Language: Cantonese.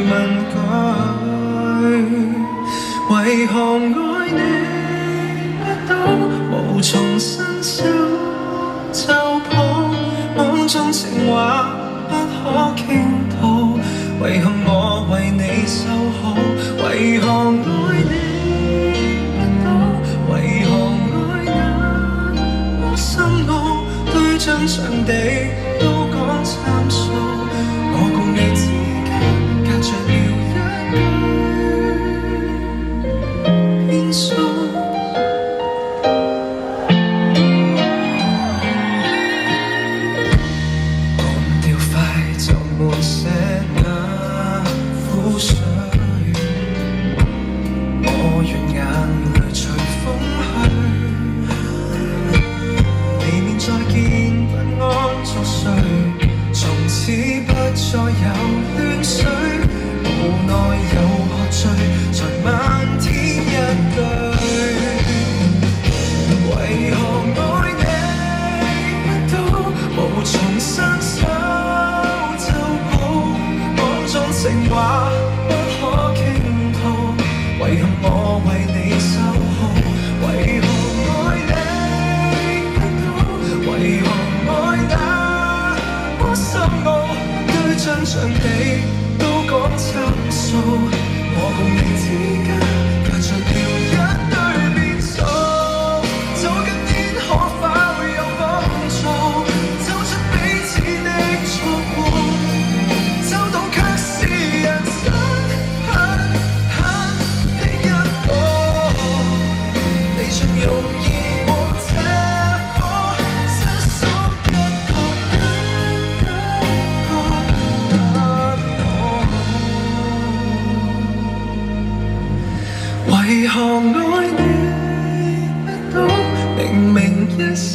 問句，為何愛你不到，無從伸手就抱，網中情話不可傾吐，為何我為你守好，為何愛你不到，為何愛那麼深奧，對象場地都講參數，我共你之間隔着了一堆變數。忘掉快就沒寫那苦水，我願眼淚隨風去，避免再見不安作祟，從此不再有亂水，無奈又喝醉，才漫天一句，為何愛你不到，無從伸手就抱，網中情話不可傾吐，為何我為你守好，為何愛你不到，為何愛那麼深奧，對象場地都講參數，我共你之間隔着了一堆變數，就今天可否有幫助，走出彼此的錯過，走到卻是人生的一步，你像容易和這顆失縮一個為何愛你不到，明明一生